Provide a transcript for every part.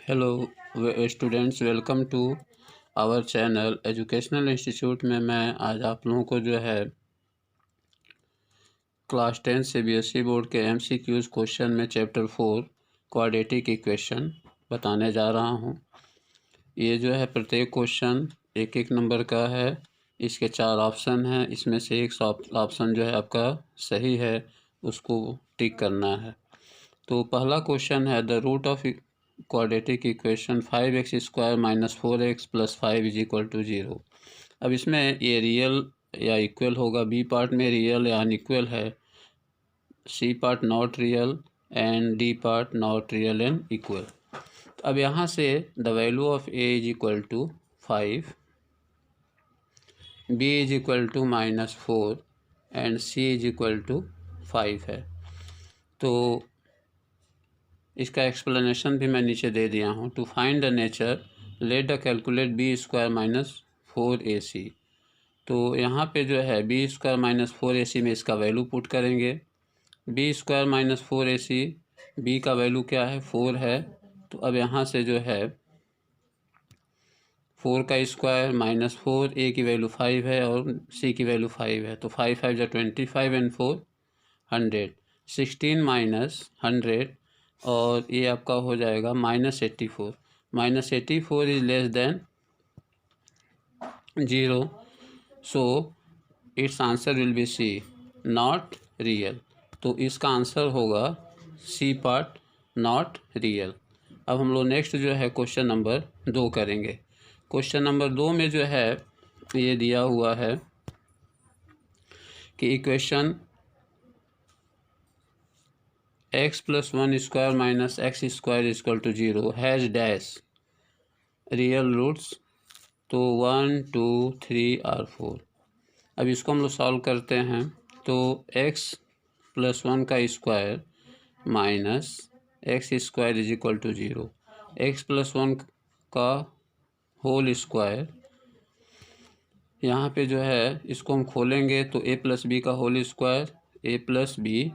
Hello students, welcome to our channel educational institute में मैं आज आप लोगों को जो है क्लास 10 सीबीएसई बोर्ड के एमसीक्यूज क्वेश्चन में चैप्टर 4 क्वाड्रेटिक इक्वेशन बताने जा रहा हूं। ये जो है प्रत्येक क्वेश्चन एक एक नंबर का है। इसके 4 ऑप्शन हैं, इसमें से एक ऑप्शन जो है आपका सही है, उसको टिक करना है। तो पहला क्वेश्चन है the root of quadratic equation 5x² - 4x + 5 = 0। अब इसमें ये रियल या इक्वल होगा, बी पार्ट में रियल या अनइक्वल है, C part not real and D part not real and equal. अब यहाँ से the value of a = 5, b = -4 and c = 5 है। तो इसका एक्सप्लेनेशन भी मैं नीचे दे दिया हूँ। To find the nature let the calculate b² - 4ac। तो यहाँ पे जो है b² - 4ac में इसका वैल्यू पुट करेंगे। b² - 4ac, b का वैल्यू क्या है, 4 है। तो अब यहाँ से जो है 4 का स्क्वायर -4, a की वैल्यू 5 है और c की वैल्यू 5 है। तो 5 5 = 25 एंड 4 100, 16 - 100 और ये आपका हो जाएगा -84। -84 is less than 0, so it's answer will be C, not real. तो इसका आंसर होगा सी पार्ट, नॉट रियल। अब हम लोग नेक्स्ट जो है क्वेश्चन नंबर 2 करेंगे। क्वेश्चन नंबर 2 में जो है ये दिया हुआ है कि equation x + 1² - x² = 0 has dash real roots. तो 1 2 3 और 4। अब इसको हम लोग सॉल्व करते हैं। तो x + 1 का स्क्वायर माइनस x² = 0, x + 1 का होल स्क्वायर, यहाँ पे जो है इसको हम खोलेंगे तो a + b का होल स्क्वायर, a + b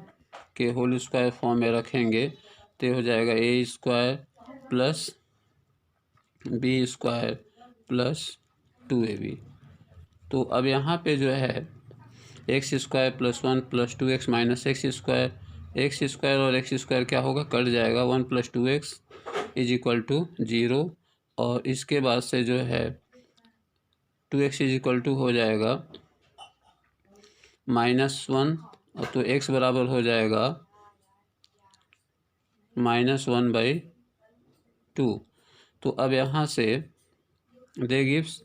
के होल स्क्वायर फॉर्म में रखेंगे तो हो जाएगा a² + b² + 2ab। तो अब यहाँ पे जो है x² + 1 + 2x - x², x² और x² क्या होगा, कट जाएगा, 1 + 2x = 0। और इसके बाद से जो है 2x हो जाएगा -1, और तो x बराबर हो जाएगा -1/2। तो अब यहाँ से they gives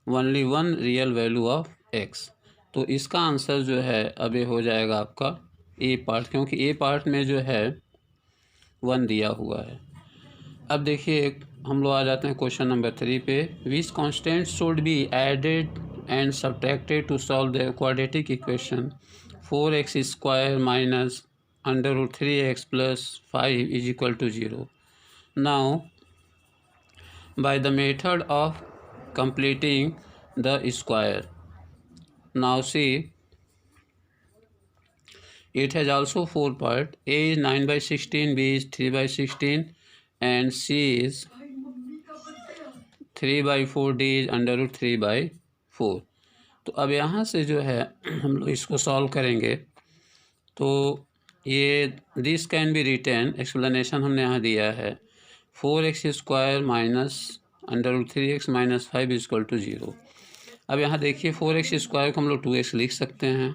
only one real value of x। तो इसका आंसर जो है अब ये हो जाएगा आपका ए पार्ट, क्योंकि ए पार्ट में जो है 1 दिया हुआ है। अब देखिए हम लोग आ जाते हैं क्वेश्चन नंबर 3 पे। Which constant should be added and subtracted to solve the quadratic equation 4x² - √3x + 5 = 0। Now by the method of completing the square. Now see, it has also 4 parts. A is 9/16, B is 3/16 and C is 3/4, D is √3/4। तो अब यहाँ से जो है हम लोग इसको solve करेंगे। तो ये this can be written, explanation हमने यहाँ दिया है, 4x² - √3x - 5 = 0। अब यहाँ देखिए 4x² को हम लोग 2x लिख सकते हैं।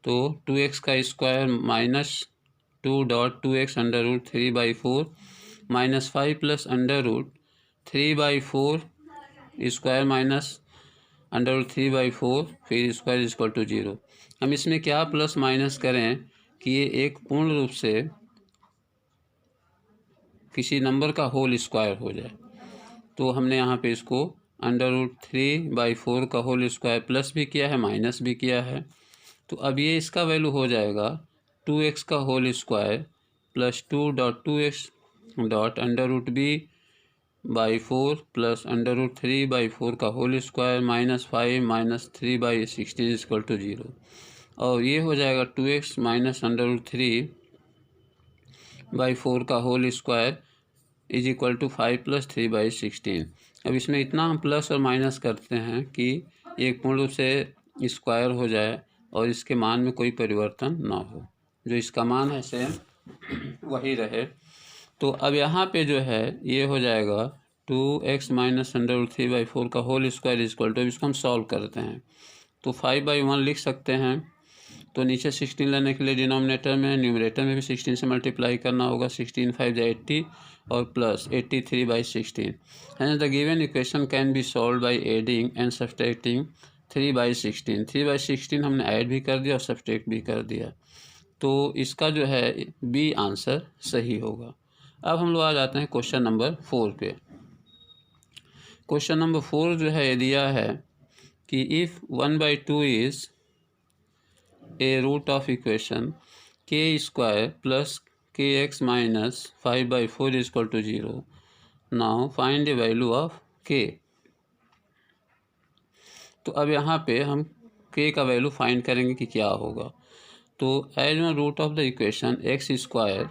तो 2x का स्क्वायर -2.2x √3/4 -5 + √3/4 स्क्वायर -√3/4 फिर स्क्वायर = 0। हम इसमें क्या प्लस माइनस करें कि ये एक पूर्ण रूप से किसी नंबर का होल स्क्वायर हो जाए। तो हमने यहाँ पे इसको √3/4 का होल स्क्वायर प्लस भी किया है, माइनस भी किया है। तो अब ये इसका वैल्यू हो जाएगा 2x का होल स्क्वायर + 2.2x √b/4 + √3/4 का होल स्क्वायर -5 - 3/16 = 0। और ये हो जाएगा 2x - √3 बाई 4 का whole square is equal to 5 + 3/16। अब इसमें इतना हम प्लस और माइनस करते हैं कि एक पूर्ण रूप से स्क्वायर हो जाए और इसके मान में कोई परिवर्तन ना हो, जो इसका मान है सेम वही रहे। तो अब यहाँ पे जो है ये हो जाएगा 2x - √3/4 का whole square is equal to, इसको हम सॉल्व करते हैं तो 5/1 लिख सकते हैं। तो नीचे 16 लेने के लिए डिनोमिनेटर में, न्यूमरेटर में भी 16 से मल्टीप्लाई करना होगा। 16 5 80 और plus 83/16। Hence the given equation can be solve by adding and subtracting 3/16। 3/16 हमने ऐड भी कर दिया और सब्सट्रैक्ट भी कर दिया, तो इसका जो है बी आंसर सही होगा। अब हम लोग आ जाते हैं क्वेश्चन नंबर 4 पे। क्वेश्चन नंबर 4 जो है दिया है कि if 1/2 is a root of equation k square plus kx minus 5/4 is equal to 0. Now find the value of k. तो अब यहाँ पे हम k का वैल्यू फाइंड करेंगे कि क्या होगा। तो as one root of the equation x square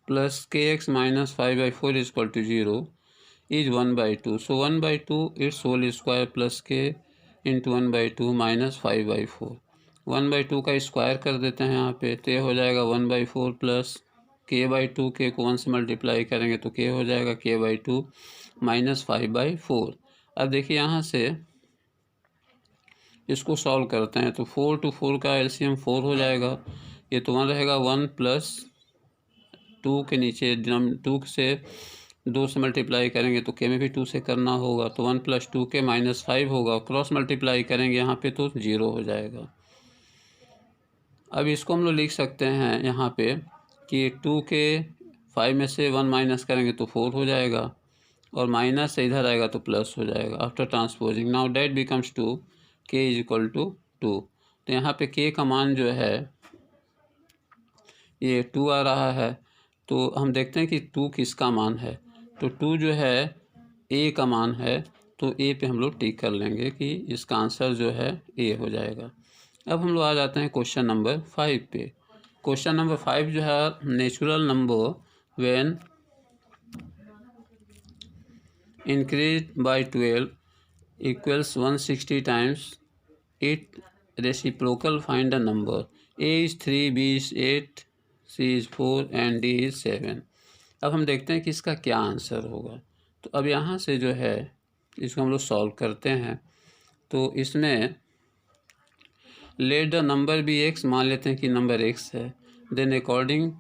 plus kx minus 5/4 is equal to 0 is 1/2. So 1/2 its whole square plus k into 1/2 minus 5/4। 1/2 का स्क्वायर कर देते हैं यहाँ पे, तो ये हो जाएगा 1/4 प्लस k/2, के को 1 से मल्टीप्लाई करेंगे तो k हो जाएगा k/2 माइनस 5/4। अब देखिए यहाँ से इसको सॉल्व करते हैं तो 4 to 4 का एलसीएम 4 हो जाएगा। ये तो 1 रहेगा, 1 प्लस 2 के नीचे 2 से 2 से मल्टीप्लाई करेंगे तो के में भी 2 से करना होगा, तो 1 + 2k - 5 होगा। क्रॉस मल्टीप्लाई करेंगे यहाँ पे तो 0 हो जाएगा। अब इसको हम लोग लिख सकते हैं यहाँ पे कि 2k 5 में से 1 माइनस करेंगे तो 4 हो जाएगा और माइनस से इधर आएगा तो प्लस हो जाएगा after transposing. Now that becomes 2, k is equal to 2। तो यहाँ पे k का मान जो है ये 2 आ रहा है, तो हम देखते हैं कि 2 किसका मान है। तो 2 जो है a का मान है, तो a पे हम लोग टिक कर लेंगे कि इसका आंसर जो है a हो जाएगा। अब हम लोग आ जाते हैं क्वेश्चन नंबर 5 पे। क्वेश्चन नंबर 5 जो है natural number when increase by 12 equals 160 times it reciprocal find the number. a is 3, b is 8, c is 4 and d is 7। अब हम देखते हैं कि इसका क्या आंसर होगा। तो अब यहाँ से जो है इसको हम लोग सॉल्व करते हैं, तो इसमें let the number be x, मान लेते हैं कि नंबर x है। Then according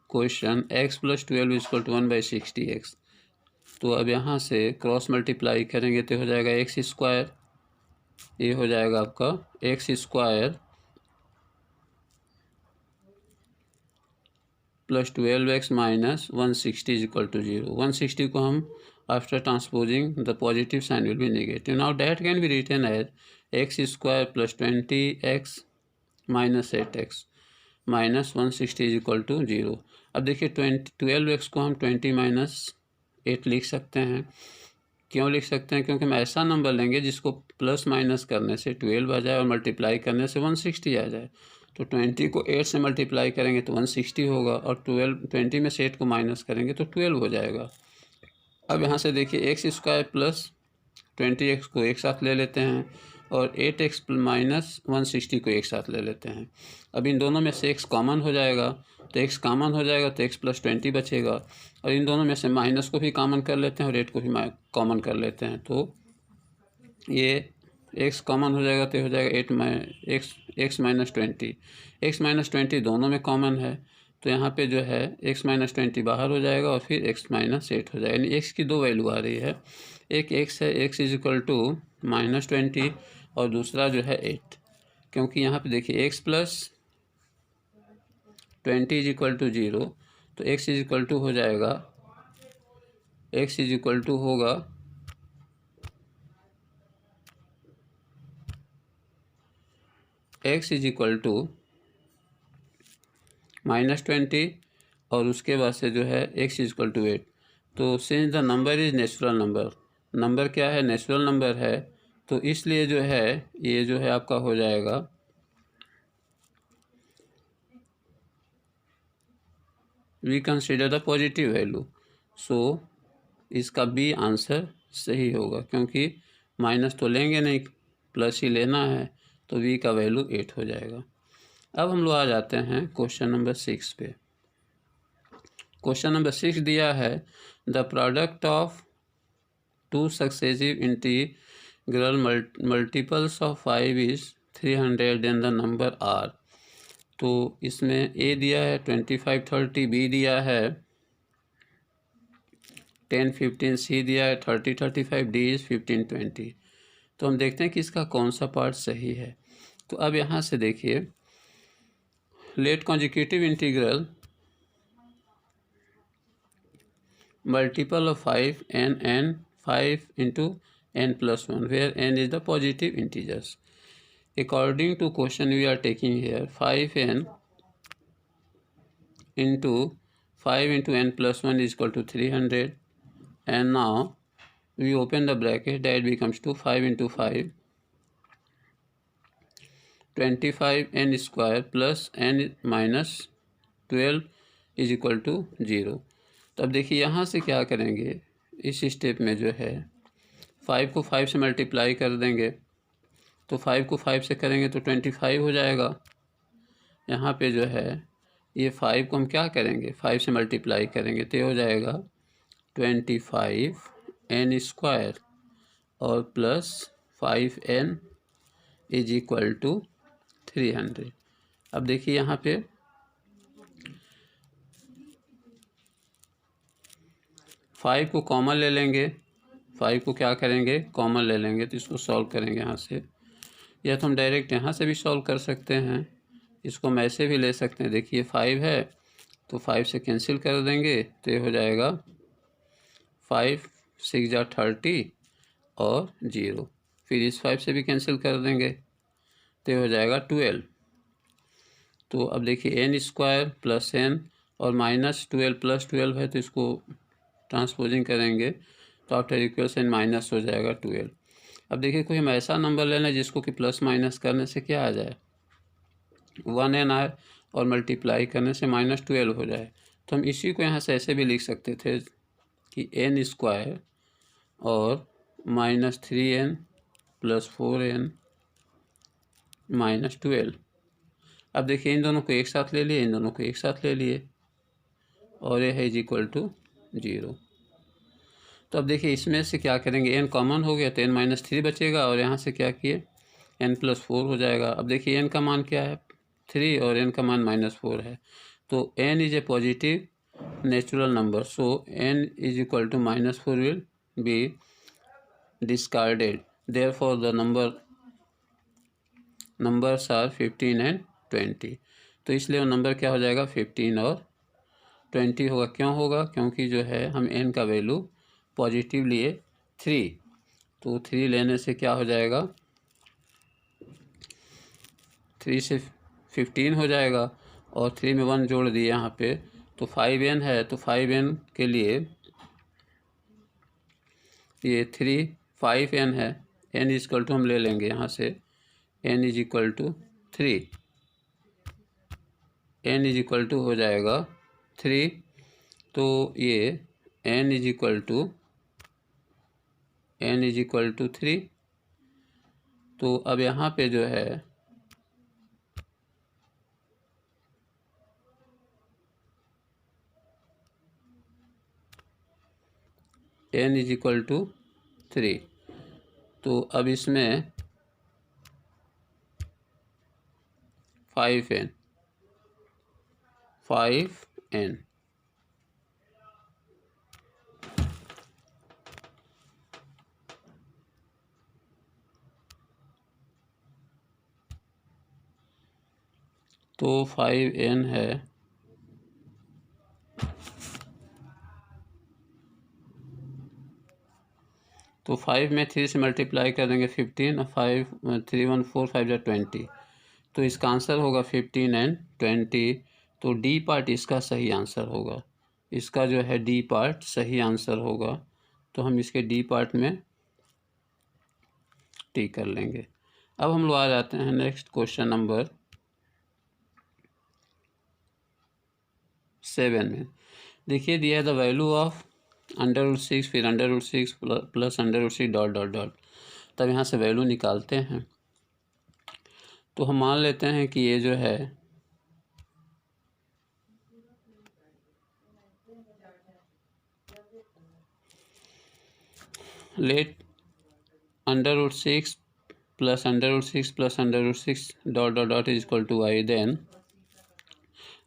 question x + 12 is equal to 1/60x। तो अब यहाँ से क्रॉस मल्टीप्लाई करेंगे तो हो जाएगा x स्क्वायर, ये हो जाएगा आपका x square plus 12x minus 160 is equal to 0। 160 को हम after transposing the positive sign will be negative. Now that can be written as x square plus 20x minus 8x minus 160 is equal to 0। अब देखिए 12x को हम 20 - 8 लिख सकते हैं। क्यों लिख सकते हैं? क्योंकि हम ऐसा नंबर लेंगे जिसको प्लस माइनस करने से 12 आ जाए और मल्टीप्लाई करने से 160 आ जाए। तो 20 को 8 से मल्टीप्लाई करेंगे तो 160 होगा और 20 में से 8 को माइनस करेंगे तो 12 हो जाएगा। अब यहाँ से देखिए x स्क्वायर प्लस 20x को एक साथ ले लेते हैं और 8x माइनस 160 को एक साथ ले लेते हैं। अब इन दोनों में से x कॉमन हो जाएगा, तो x कॉमन हो जाएगा तो x + 20 बचेगा और इन दोनों में से माइनस को भी कॉमन कर लेते हैं और 8 को भी कॉमन कर लेते हैं। तो ये x कॉमन हो जाएगा तो हो जाएगा x - 20। x - 20 दोनों में कॉमन है, तो यहाँ पे जो है x - 20 बाहर हो जाएगा और फिर x - 8 हो जाएगा। यानी x की दो वैल्यू आ रही है, एक x है x इज इक्वल टू -20 और दूसरा जो है 8। क्योंकि यहाँ पे देखिए x + 20 इज इक्वल टू 0, तो x इज इक्वल टू हो जाएगा, x इज इक्वल टू होगा x इज इक्वल टू -20 और उसके बाद से जो है x इज इक्वल टू 8। तो since the number is natural number, number क्या है? नेचुरल नंबर है, तो इसलिए जो है ये जो है आपका हो जाएगा we consider the positive value, so इसका बी आंसर सही होगा, क्योंकि माइनस तो लेंगे नहीं, प्लस ही लेना है, तो वी का वैल्यू 8 हो जाएगा। अब हम लोग आ जाते हैं क्वेश्चन नंबर 6 पे। क्वेश्चन नंबर 6 दिया है the product of two successive integral multiples of 5 is 300 then the number are. तो इसमें ए दिया है 25, 30, बी दिया है 10, 15, सी दिया है 30, 35, डी इज 15, 20। तो हम देखते हैं कि इसका कौन सा पार्ट सही है। तो अब यहाँ से देखिए, let consecutive integral multiple of 5 n 5 into n plus 1 where n is the positive integers. According to question we are taking here 5n into 5 into n plus 1 is equal to 300, and now we open the bracket, that becomes to 5 into 5 25 n square plus n minus 12 is equal to 0। तो अब देखिए यहाँ से क्या करेंगे, इस step में जो है 5 को 5 से मल्टीप्लाई कर देंगे, तो 5 को 5 से करेंगे तो 25 हो जाएगा। यहाँ पे जो है ये 5 को हम क्या करेंगे, 5 से मल्टीप्लाई करेंगे तो ये हो जाएगा 25 n स्क्वायर और plus 5n is equal to 300। अब देखिए यहाँ पे 5 को कॉमन ले लेंगे, 5 को क्या करेंगे, कॉमन ले लेंगे, तो इसको सॉल्व करेंगे यहाँ से, या तो हम डायरेक्ट यहाँ से भी सॉल्व कर सकते हैं, इसको हम ऐसे भी ले सकते हैं। देखिए 5 है तो 5 से कैंसिल कर देंगे तो ये हो जाएगा 5 6 जा 30 और 0, फिर इस 5 से भी कैंसिल कर देंगे तो ये हो जाएगा 12। तो अब देखिए n स्क्वायर प्लस n और माइनस 12 प्लस 12 है, तो इसको ट्रांसपोजिंग करेंगे तो आफ्टर इक्वेशन माइनस हो जाएगा 12। अब देखिए कोई हम ऐसा नंबर लेना है जिसको कि प्लस माइनस करने से क्या आ जाए, 1n आए और मल्टीप्लाई करने से -12 हो जाए। तो हम इसी को यहाँ से ऐसे भी लिख सकते थे कि n स्क्वायर और -3n प्लस 4n -12। अब देखिए इन दोनों को एक साथ ले लिए, इन दोनों को एक साथ ले लिए और ये है इज इक्वल टू 0। तो अब देखिए इसमें से क्या करेंगे, n कॉमन हो गया तो n - 3 बचेगा और यहाँ से क्या किए n + 4 हो जाएगा। अब देखिए n का मान क्या है 3 और n का मान -4 है, तो n is a positive natural number, so n is equal to -4 will be discarded, therefore the numbers are 15 and 20। तो इसलिए वो नंबर क्या हो जाएगा 15 और 20 होगा। क्यों होगा, क्योंकि जो है हम n का वैल्यू पॉजिटिव लिए 3, तो 3 लेने से क्या हो जाएगा, 3 से 15 हो जाएगा और 3 में 1 जोड़ दिए यहाँ पे, तो 5n है, तो 5n के लिए ये 3 5n है, n इक्वल टू हम ले लेंगे यहाँ से n is equal to 3, n is equal to हो जाएगा 3, तो ये n इज इक्वल टू 3। तो अब यहाँ पे जो है n इज इक्वल टू 3, तो अब इसमें 5n तो 5n है, तो 5 में 3 से मल्टीप्लाई कर देंगे 15 और 5 3 1 4 5 जा 20, तो इसका आंसर होगा 15 एंड 20। तो डी पार्ट इसका सही आंसर होगा, इसका जो है डी पार्ट सही आंसर होगा, तो हम इसके डी पार्ट में टी कर लेंगे। अब हम लोग आ जाते हैं नेक्स्ट क्वेश्चन नंबर 7 में देखिए दिया है द वैल्यू ऑफ √6 फिर √6 प्लस √6 डॉट डॉट डॉट। तब यहाँ से वैल्यू निकालते हैं। तो हम मान लेते हैं कि ये जो है let √6 plus √6 plus √6 dot dot dot is equal to y, then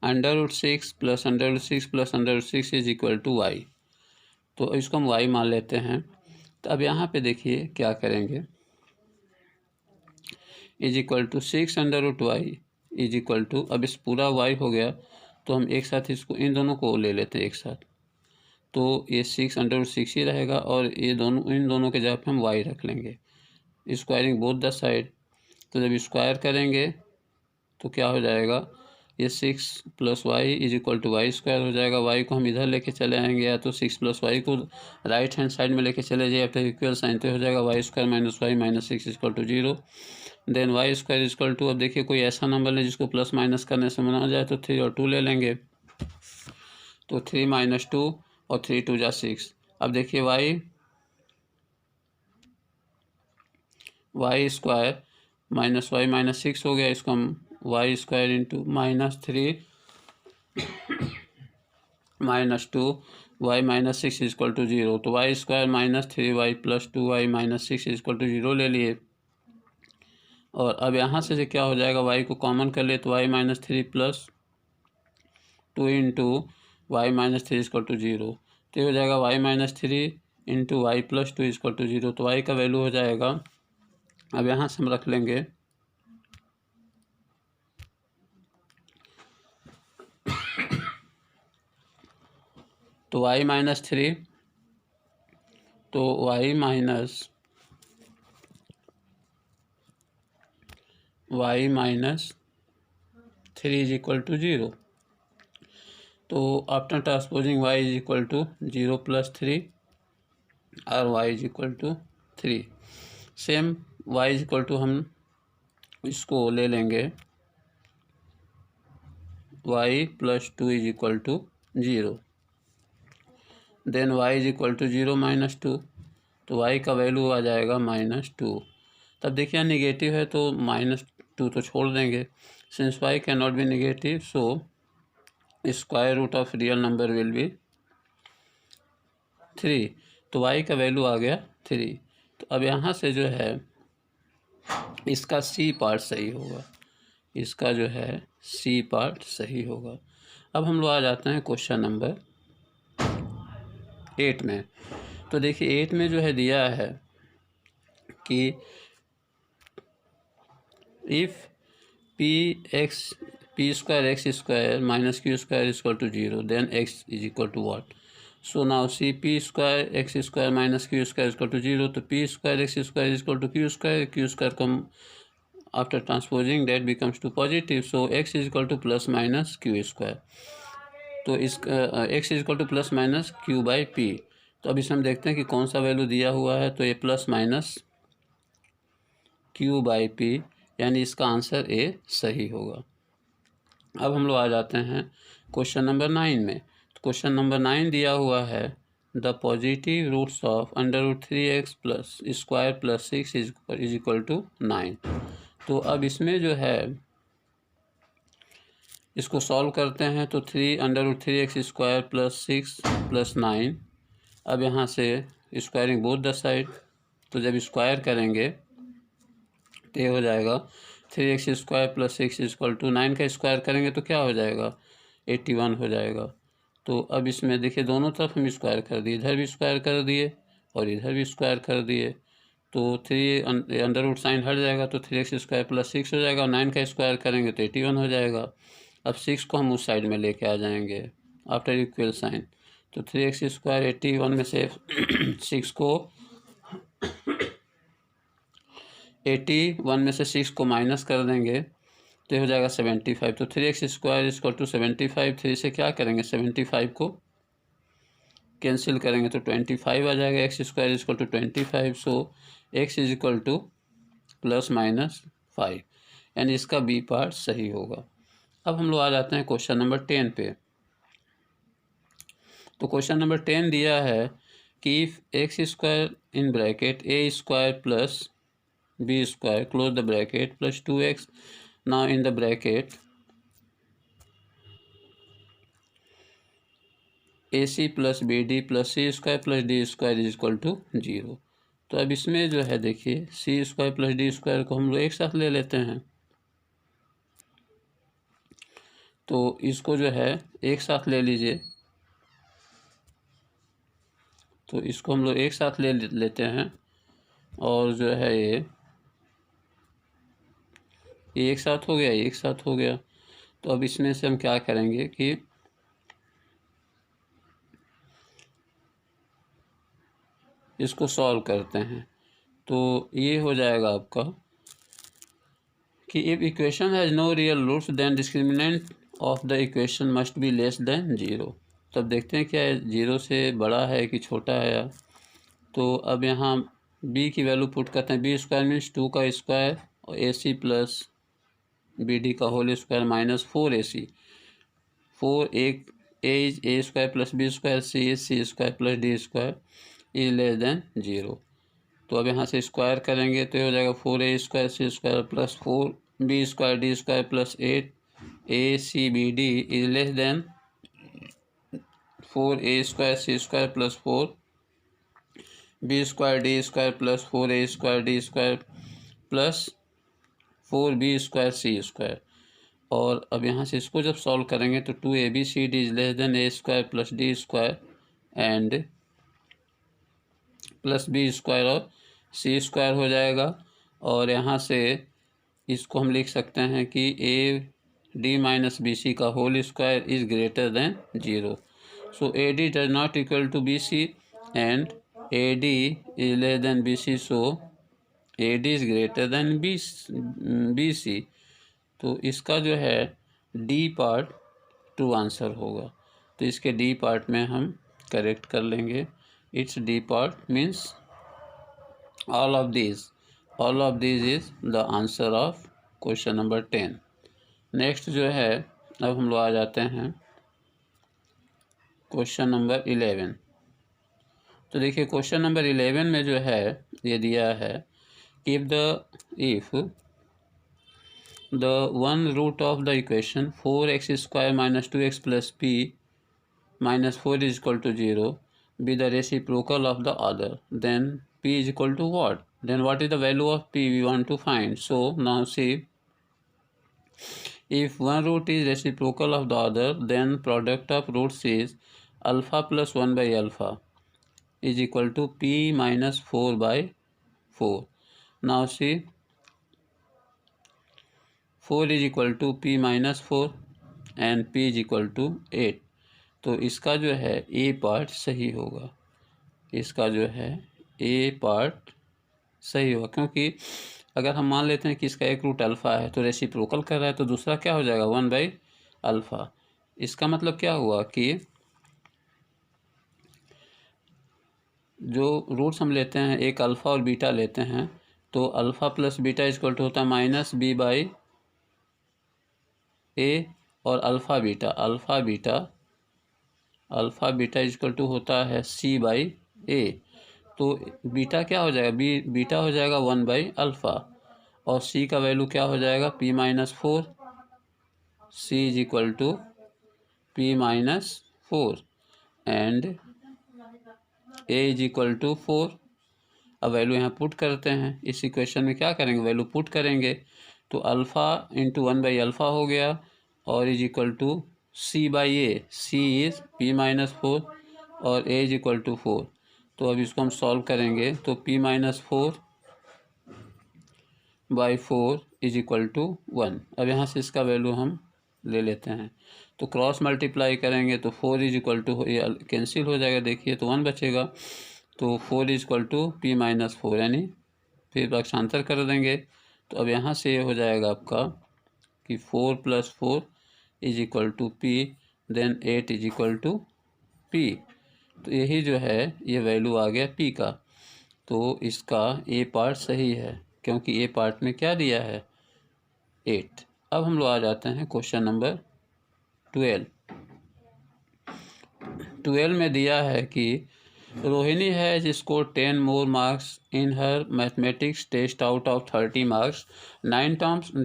√6 plus √6 plus √6 is equal to y। तो इसको हम y मान लेते हैं। तो अब यहाँ पे देखिए क्या करेंगे, is equal to 6√y is equal to, अब इस पूरा y हो गया तो हम एक साथ इसको इन दोनों को ले लेते हैं एक साथ, तो ये 6√6 ही रहेगा और ये दोनों इन दोनों के जगह पे हम y रख लेंगे, स्क्वायरिंग बोथ द साइड। तो जब स्क्वायर करेंगे तो क्या हो जाएगा, ये 6 + y is equal to y² हो जाएगा। y को हम इधर लेके चले आएंगे, या तो 6 + y को राइट हैंड साइड में लेके चले जाइए आफ्टर इक्वल साइन, तो हो जाएगा y² - y - 6 equal to 0। Then y² equal to, अब देखिए कोई ऐसा नंबर है जिसको प्लस माइनस करने से मना जाए, तो 3 और 2 ले लेंगे, तो 3 - 2 और 3 × 2 = 6। अब देखिए y² - y - 6 हो गया, इसको हम y² × -3 - 2 y - 6 इक्वल टू 0। तो y² - 3y + 2y - 6 equal to 0 ले लिए। और अब यहाँ से क्या हो जाएगा, y को कॉमन कर ले तो y - 3 + 2 × y - 3 इक्वल टू 0। तो हो जाएगा y - 3 × y + 2 इक्वल टू 0। तो y का वैल्यू हो जाएगा, अब यहाँ से हम रख लेंगे तो y - 3, तो y - 3 इज इक्वल टू 0। तो after transposing y is equal to 0 + 3 और y is equal to 3। Same y is equal to हम इसको ले लेंगे y + 2 is equal to 0, then y is equal to 0 - 2, तो y का वैल्यू आ जाएगा -2। तब देखिए निगेटिव है तो -2 तो छोड़ देंगे, since y can not be negative so square root of real number will be 3। तो y का वैल्यू आ गया 3। तो अब यहाँ से जो है इसका C पार्ट सही होगा, इसका जो है C पार्ट सही होगा। अब हम लोग आ जाते हैं क्वेश्चन नंबर 8 में। तो देखिए 8 में जो है दिया है कि if p² x² - q² equal to 0 then x is equal to what. So now see p² x² - q² equal to 0, तो p² x² is equal to q² को हम after transposing that becomes to positive, so x is equal to ± q²। तो इस x is equal to ± q/p। तो अब इसमें हम देखते हैं कि कौन सा वैल्यू दिया हुआ है, तो ये ± q/p, यानी इसका आंसर A सही होगा। अब हम लोग आ जाते हैं क्वेश्चन नंबर 9 में। तो क्वेश्चन नंबर 9 दिया हुआ है the positive roots of √3x + ² + 6 is equal to 9। तो अब इसमें जो है इसको सॉल्व करते हैं, तो √3x² + 6 + 9। अब यहाँ से स्क्वायरिंग बोथ द साइड, तो जब स्क्वायर करेंगे तो ये हो जाएगा 3x² + 6 इक्वल टू 9 का स्क्वायर करेंगे तो क्या हो जाएगा 81 हो जाएगा। तो अब इसमें देखिए दोनों तरफ हम स्क्वायर कर दिए, इधर भी स्क्वायर कर दिए और इधर भी स्क्वायर कर दिए, तो 3 अंडर रूट साइन हट जाएगा, तो 3x² + 6 हो जाएगा और 9 का स्क्वायर करेंगे तो 81 हो जाएगा। अब 6 को हम उस साइड में लेके आ जाएंगे आफ्टर इक्वल साइन, तो 3x² 81 में से 6 को 81 में से 6 को माइनस कर देंगे तो हो जाएगा 75। तो 3x² इक्वल टू 75, 3 से क्या करेंगे 75 को कैंसिल करेंगे तो 25 आ जाएगा, x² equal to 25, so x is equal to ±5, यानी इसका बी पार्ट सही होगा। अब हम लोग आ जाते हैं क्वेश्चन नंबर 10 पे। तो क्वेश्चन नंबर 10 दिया है कि if x square in bracket a square plus b square close the bracket plus 2x, now in the bracket a c plus b d plus c square plus d square is equal to 0। तो अब इसमें जो है देखिए c square plus d square को हम लोग एक साथ ले लेते हैं, तो इसको जो है एक साथ ले लीजिए। तो इसको हम लोग एक साथ ले लेते हैं और जो है ये एक साथ हो गया, एक साथ हो गया। तो अब इसमें से हम क्या करेंगे कि इसको सॉल्व करते हैं। तो ये हो जाएगा आपका कि if equation has no real roots then discriminant of the equation must be less than 0। तब देखते हैं क्या है, 0 से बड़ा है कि छोटा है। तो अब यहाँ b की वैल्यू पुट करते हैं, बी स्क्वायर मीन्स 2 का स्क्वायर और a c plus b d का होल स्क्वायर माइनस 4ac, 4 एक a is a square plus b square, c is c square plus d square is less than 0। तो अब यहाँ से स्क्वायर करेंगे तो ये हो जाएगा 4a square c square plus 4b square d square plus 8acbd is less than 4a square c square plus 4b square d square plus 4a square d square plus 4b square c square. और अब यहाँ से इसको जब solve करेंगे तो 2abcd is less than a square plus d square and plus b square और c square हो जाएगा। और यहाँ से इसको हम लिख सकते हैं कि a d minus b c का whole square is greater than 0। So a d does not equal to b c and a d is less than b c, so a d is greater than b c. तो इसका जो है D part true answer होगा। तो इसके D part में हम correct कर लेंगे। Its D part means all of these is the answer of question number 10। Next जो है अब हम लोग आ जाते हैं क्वेश्चन नंबर 11। तो देखिए क्वेश्चन नंबर 11 में जो है ये दिया है if the one root of the equation 4x square minus 2x plus p minus 4 is equal to 0 be the reciprocal of the other, then p is equal to what? Then what is the value of p we want to find? So now see, if one root is reciprocal of the other, then product of roots is alpha plus 1 by alpha is equal to p minus 4 by 4. Now see, 4 is equal to p minus 4 and p is equal to 8। तो इसका जो है ए part सही होगा, इसका जो है ए part सही होगा, क्योंकि अगर हम मान लेते हैं कि इसका एक रूट अल्फ़ा है तो रेसिप्रोकल कर रहा है, तो दूसरा क्या हो जाएगा 1 बाई अल्फ़ा। इसका मतलब क्या हुआ कि जो रूट्स हम लेते हैं एक अल्फ़ा और बीटा लेते हैं, तो alpha plus beta equal to होता है माइनस बी बाई ए, और अल्फ़ा बीटा इक्वल टू होता है सी बाई ए। तो बीटा क्या हो जाएगा, बीटा हो जाएगा 1 बाई अल्फ़ा, और सी का वैल्यू क्या हो जाएगा p minus 4, c is equal to p minus 4 and a is equal to 4। अब वैल्यू यहाँ पुट करते हैं, इस इक्वेशन में क्या करेंगे वैल्यू पुट करेंगे, तो अल्फ़ा इंटू 1 बाई अल्फ़ा हो गया और is equal to c by a, c is p minus 4 और a इज इक्वल टू 4। तो अब इसको हम सॉल्व करेंगे तो p minus 4 by 4 is equal to 1। अब यहाँ से इसका वैल्यू हम ले लेते हैं, तो क्रॉस मल्टीप्लाई करेंगे तो 4 इज इक्वल टू कैंसिल हो जाएगा, देखिए तो 1 बचेगा, तो 4 is equal to p minus 4, यानी फिर पक्षांतर कर देंगे। तो अब यहाँ से ये हो जाएगा आपका कि 4 plus 4 is equal to p, then 8 is equal to p। तो यही जो है ये वैल्यू आ गया p का। तो इसका ए पार्ट सही है, क्योंकि ए पार्ट में क्या दिया है 8। अब हम लोग आ जाते हैं क्वेश्चन नंबर 12। 12 में दिया है कि Rohini has score 10 more marks in her mathematics test out of 30 marks. 9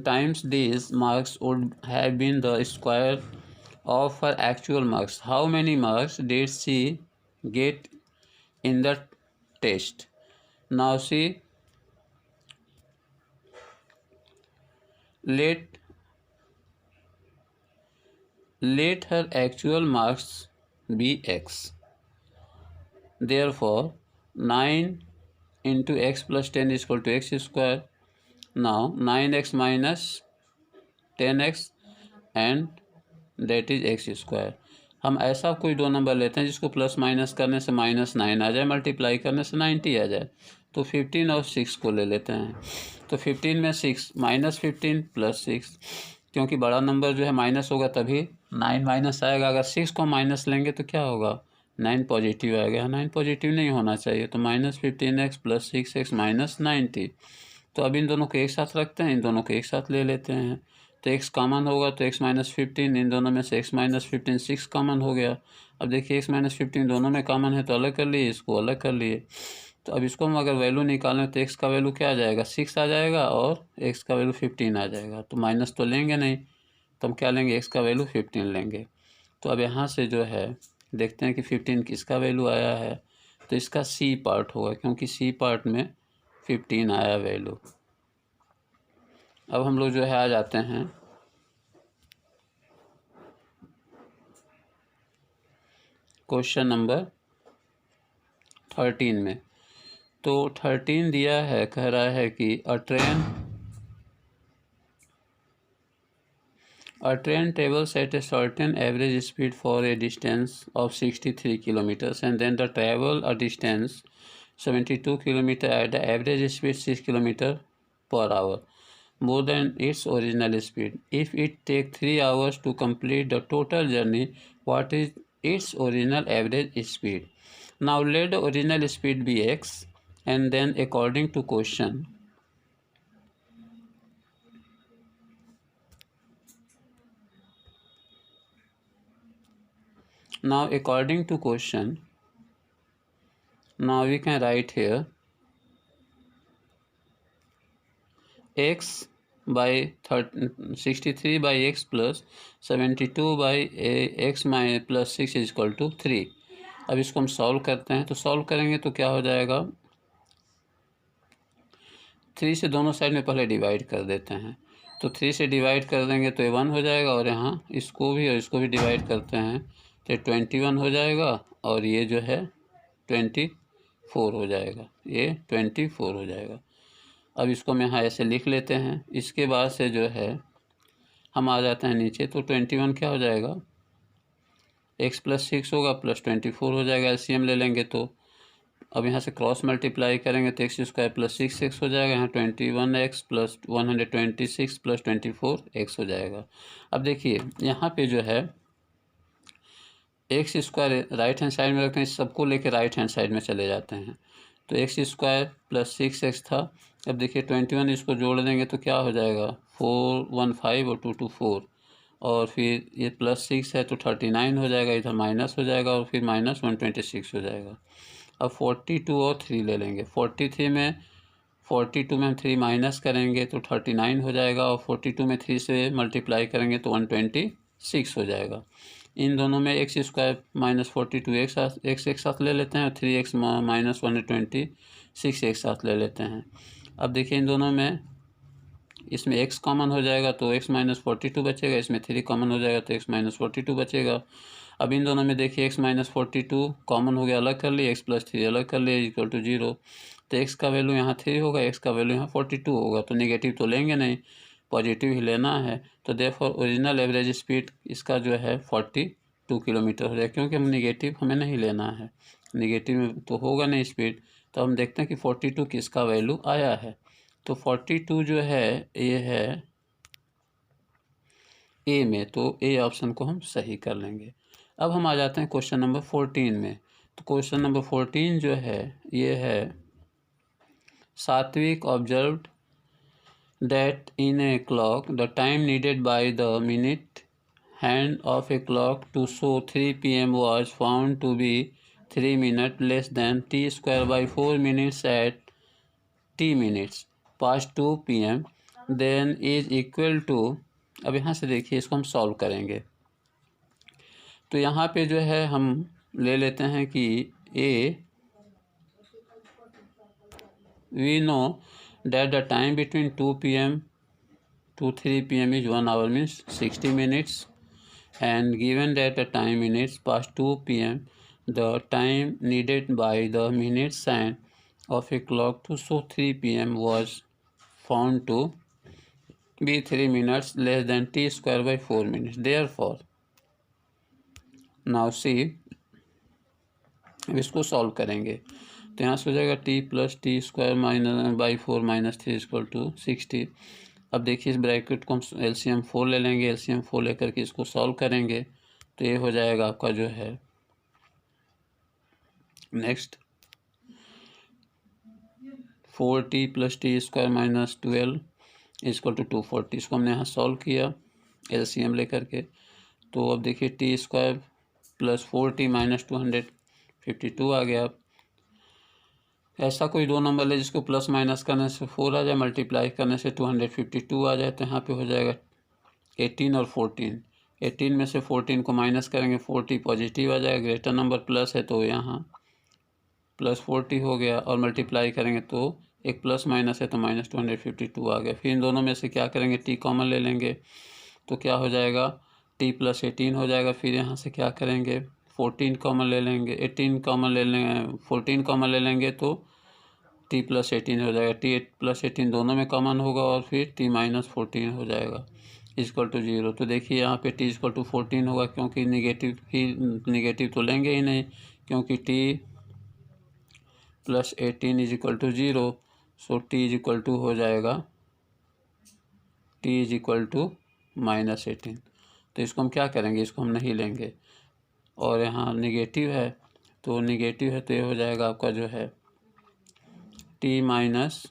times these marks would have been the square of her actual marks. How many marks did she get in the test? Now she let her actual marks be x. Therefore 9 into x plus 10 is equal to x square. Now 9x minus 10x and that is x square. हम ऐसा कोई दो number लेते हैं जिसको plus minus करने से -9 आ जाए, मल्टीप्लाई करने से 90 आ जाए. तो 15 और 6 को ले लेते हैं. तो 15 में 6 -15 प्लस 6, क्योंकि बड़ा नंबर जो है माइनस होगा तभी 9 माइनस आएगा. अगर 6 को माइनस लेंगे तो क्या होगा, 9 पॉजिटिव आएगा. 9 पॉजिटिव नहीं होना चाहिए. तो -15x प्लस 6x माइनस 90. तो अब इन दोनों को एक साथ रखते हैं, इन दोनों को एक साथ ले लेते हैं. तो x कॉमन होगा तो x माइनस 15, इन दोनों में से x माइनस 15 6 कॉमन हो गया. अब देखिए x माइनस 15 दोनों में कॉमन है तो अलग कर लिए, इसको अलग कर लिए. तो अब इसको हम अगर वैल्यू निकालें तो x का वैल्यू क्या आ जाएगा, 6 आ जाएगा और x का वैल्यू 15 आ जाएगा. तो माइनस तो लेंगे नहीं, तो हम क्या लेंगे, x का वैल्यू 15 लेंगे. तो अब यहाँ से जो है देखते हैं कि 15 किसका वैल्यू आया है. तो इसका C पार्ट होगा, क्योंकि C पार्ट में 15 आया वैल्यू. अब हम लोग जो है आ जाते हैं क्वेश्चन नंबर 13 में. तो 13 दिया है, कह रहा है कि अ train travels at a certain average speed for a distance of 63 kilometers and then the travel a distance 72 kilometer at the average speed 6 kilometer per hour more than its original speed. If it takes 3 hours to complete the total journey, what is its original average speed? Now let the original speed be x, and then according to question, now we can write here x by 63 by x plus 72 by x plus 6 is equal to 3. अब इसको हम solve करते हैं. तो solve करेंगे तो क्या हो जाएगा, 3 से दोनों साइड में पहले डिवाइड कर देते हैं. तो 3 से डिवाइड कर देंगे तो ये 1 हो जाएगा, और यहाँ इसको भी और इसको भी डिवाइड करते हैं तो 21 हो जाएगा, और ये जो है 24 हो जाएगा. ये 24 हो जाएगा. अब इसको हम यहाँ ऐसे लिख लेते हैं. इसके बाद से जो है हम आ जाते हैं नीचे. तो 21 क्या हो जाएगा, x प्लस 6 होगा प्लस 24 हो जाएगा. एलसीएम ले लेंगे तो अब यहाँ से क्रॉस मल्टीप्लाई करेंगे तो एक्स स्क्वायर प्लस 6x हो जाएगा. यहाँ 21x प्लस 126 प्लस 24x हो जाएगा. अब देखिए यहाँ पे जो है x square right hand side में रखते हैं, सबको लेके राइट हैंड साइड में चले जाते हैं. तो एक्स स्क्वायर प्लस 6x था. अब देखिए 21 इसको जोड़ देंगे तो क्या हो जाएगा, 415 और 224, और फिर ये प्लस 6 है तो 39 हो जाएगा, इधर माइनस हो जाएगा और फिर माइनस 126 हो जाएगा. अब 42 और 3 ले लेंगे. 42 में 3 माइनस करेंगे तो 39 हो जाएगा, और 42 में 3 से मल्टीप्लाई करेंगे तो 126 हो जाएगा. इन दोनों में एक्स स्क्वायर माइनस 42 एक्स एक साथ ले लेते हैं और 3x माइनस 126 एक साथ ले लेते हैं. अब देखिए इन दोनों में इसमें x कॉमन हो जाएगा तो x माइनस 42 बचेगा, इसमें 3 कॉमन हो जाएगा तो x माइनस 42 बचेगा. अब इन दोनों में देखिए x माइनस 42 कॉमन हो गया, अलग कर लिए, x प्लस 3 अलग कर लिए इक्वल टू 0. तो x का वैल्यू यहाँ 3 होगा, x का वैल्यू यहाँ 42 होगा. तो नेगेटिव तो लेंगे नहीं, पॉजिटिव ही लेना है. तो देयरफॉर ओरिजिनल एवरेज स्पीड इसका जो है 42 किलोमीटर हो जाएगा, क्योंकि हम नेगेटिव हमें नहीं लेना है, नेगेटिव में तो होगा नहीं स्पीड. तो हम देखते हैं कि 42 किसका वैल्यू आया है. तो 42 जो है ये है ए में, तो ए ऑप्शन को हम सही कर लेंगे. अब हम आ जाते हैं क्वेश्चन नंबर 14 में. तो क्वेश्चन नंबर 14 जो है ये है, सात्विक observed that in a clock the time needed by the minute hand of a clock to show 3 p.m. was found to be 3 minutes less than t square by 4 minutes at t minutes past 2 p.m. then is equal to। अब यहाँ से देखिए इसको हम solve करेंगे। तो यहाँ पे जो है हम ले लेते हैं कि a we know that the time between 2 p.m. to 3 p.m. is 1 hour, means 60 minutes, and given that the time minutes past 2 p.m. the time needed by the minutes hand of a clock to show 3 p.m. was found to be 3 minutes less than t square by 4 minutes. Therefore, now see, इसको solve करेंगे तो यहाँ से हो जाएगा t plus t square minus by 4 minus 3 equal to 60। अब देखिए इस ब्रैकेट को हम एलसीएम 4 ले लेंगे, एलसीएम 4 लेकर के इसको सॉल्व करेंगे तो ये हो जाएगा आपका जो है next 4t plus t square minus 12 equal to 240। इसको हमने यहाँ सॉल्व किया एलसीएम लेकर के। तो अब देखिए T square plus 4t minus 252 आ गया। ऐसा कोई दो नंबर है जिसको प्लस माइनस करने से 4 आ जाए, मल्टीप्लाई करने से 252 आ जाए, तो यहाँ पे हो जाएगा 18 और 14। 18 में से 14 को माइनस करेंगे 40 पॉजिटिव आ जाएगा, ग्रेटर नंबर प्लस है तो यहाँ प्लस 40 हो गया, और मल्टीप्लाई करेंगे तो एक प्लस माइनस है तो माइनस 252 आ गया। फिर इन दोनों में से क्या करेंगे, टी कॉमन ले लेंगे तो क्या हो जाएगा टी प्लस 18 हो जाएगा। फिर यहाँ से क्या करेंगे 14 कॉमन ले लेंगे, 18 कॉमन ले लेंगे, 14 कॉमन ले लेंगे तो टी प्लस 18 हो जाएगा। टी प्लस 18 दोनों में कॉमन होगा और फिर टी माइनस 14 हो जाएगा इक्वल टू 0। तो देखिए यहाँ पे टी इक्वल टू 14 होगा क्योंकि निगेटिव तो लेंगे ही नहीं, क्योंकि t plus 18 is equal to 0। So t is equal to हो जाएगा t is equal to minus 18। तो इसको हम क्या करेंगे, इसको हम नहीं लेंगे, और यहाँ निगेटिव है तो ये हो जाएगा आपका जो है टी माइनस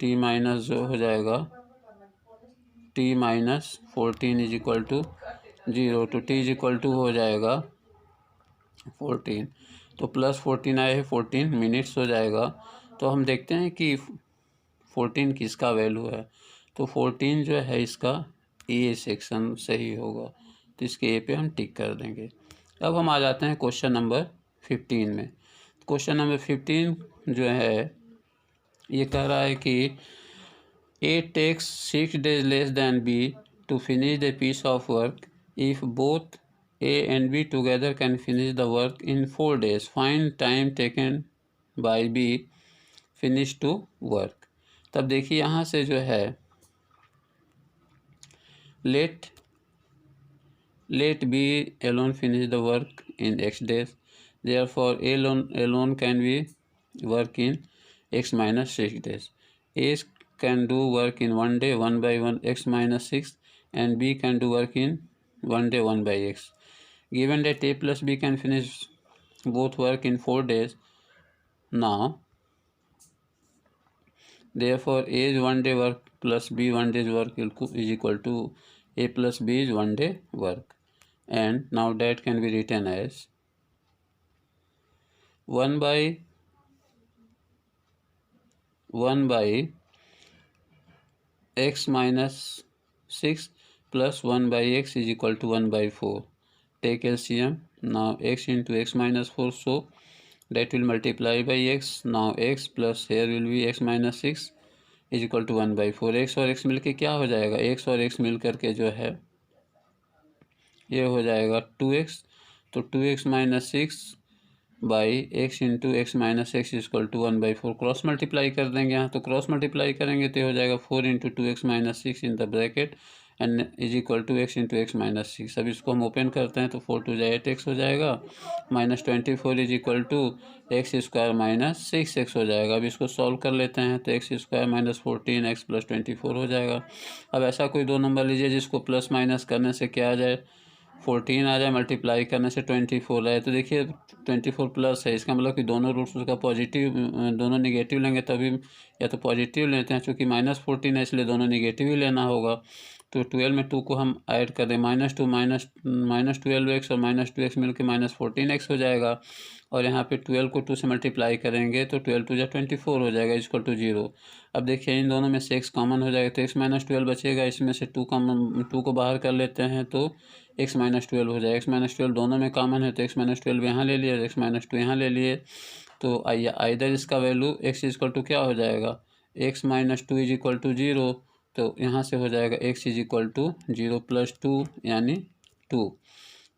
जो हो जाएगा t minus 14 is equal to 0। तो टी इज इक्वल टू हो जाएगा 14, तो प्लस 14 आए हैं 14 मिनट्स हो जाएगा। तो हम देखते हैं कि 14 किसका वैल्यू है, तो 14 जो है इसका ए सेक्शन सही होगा, तो इसके ए पे हम टिक कर देंगे। अब हम आ जाते हैं क्वेश्चन नंबर 15 में। क्वेश्चन नंबर 15 जो है ये कह रहा है कि a takes 6 days less than b to finish the piece of work if both A and B together can finish the work in 4 days. Find time taken by B finish to work. तब देखिए यहाँ से जो है let B alone finish the work in X days. Therefore A alone can be work in X minus 6 days. A can do work in 1 day 1 by 1 X minus 6, and B can do work in 1 day 1 by X. Given that A plus B can finish both work in 4 days, now therefore A is 1 day work plus B 1 day's work is equal to A plus B is 1 day work, and now that can be written as 1 by X minus 6 plus 1 by X is equal to 1 by 4. Take LCM. Now X into X minus 4, so that will multiply by X. Now X plus here will be X minus 6 is equal to 1 by 4. X और X मिलके क्या हो जाएगा, X और X मिल करके जो है ये हो जाएगा 2X। तो 2X minus 6 by X into X minus 6 is equal to 1 by 4। Cross multiply कर देंगे यहाँ, तो क्रॉस मल्टीप्लाई करेंगे तो हो जाएगा 4 into 2X minus 6 in the bracket and is equal to X into X minus 6। अब इसको हम ओपन करते हैं तो 4 2 जाए 8X हो जाएगा, minus 24 is equal to X square minus 6X हो जाएगा। अब इसको सॉल्व कर लेते हैं तो X square minus 14 X plus 24 हो जाएगा। अब ऐसा कोई दो नंबर लीजिए जिसको प्लस माइनस करने से क्या आ जाए 14 आ जाए, मल्टीप्लाई करने से 24 आए। तो देखिए 24 प्लस है, इसका मतलब कि दोनों रूट्स उसका पॉजिटिव दोनों निगेटिव लेंगे तभी या तो पॉजिटिव लेते हैं, चूँकि -14 है इसलिए दोनों निगेटिव ही लेना होगा। तो 12 में 2 को हम ऐड कर दें, -2 -12x और -2x मिलकर -14x हो जाएगा। और यहाँ पे 12 को 2 से मल्टीप्लाई करेंगे तो 12 2 जा 24 हो जाएगा इक्वल टू 0। अब देखिए इन दोनों में से x कॉमन हो जाएगा तो x - 12 बचेगा, इसमें से 2 को बाहर कर लेते हैं तो x - 12 हो जाएगा। x - 12 दोनों में कॉमन है तो x - 12 यहाँ ले लिए, x - 2 यहाँ ले लिए। तो आइदर इसका वैल्यू x इक्वल टू क्या हो जाएगा, x - 2 इज इक्वल टू 0। तो यहाँ से हो जाएगा x इज इक्वल टू 0 + 2 यानी 2।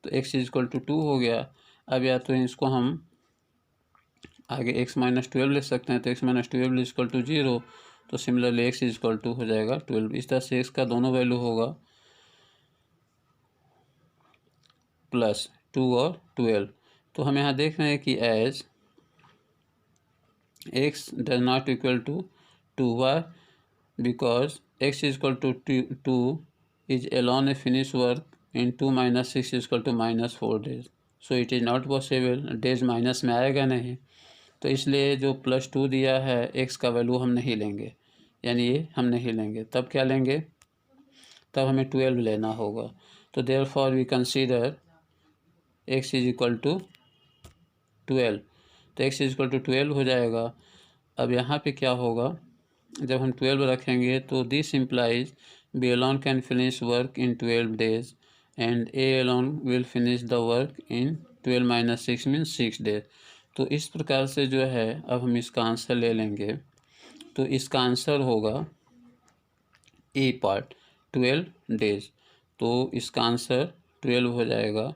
तो x इज इक्वल टू 2 हो गया। अब या तो इसको हम आगे x - 12 लिख सकते हैं तो x - 12 इक्वल टू 0। तो similarly x is equal to हो जाएगा 12। इस तरह से x का दोनों वैल्यू होगा +2 और 12। तो हम यहाँ देख रहे हैं कि as x does not equal to 2, why because x is equal to 2 is alone a finish work in 2 - 6 equal to -4 days. So it is not possible, days minus में आएगा नहीं, तो इसलिए जो +2 दिया है x का वैल्यू हम नहीं लेंगे, यानी ये हम नहीं लेंगे। तब क्या लेंगे, तब हमें 12 लेना होगा। तो therefore we consider x is equal to 12। तो x इज इक्वल टू 12 हो जाएगा। अब यहाँ पे क्या होगा, जब हम 12 रखेंगे तो this implies B alone can finish work in 12 days and A alone will finish the work in 12 - 6 means 6 days। तो इस प्रकार से जो है अब हम इसका आंसर ले लेंगे। तो इसका आंसर होगा ए पार्ट 12 days। तो इसका आंसर 12 हो जाएगा।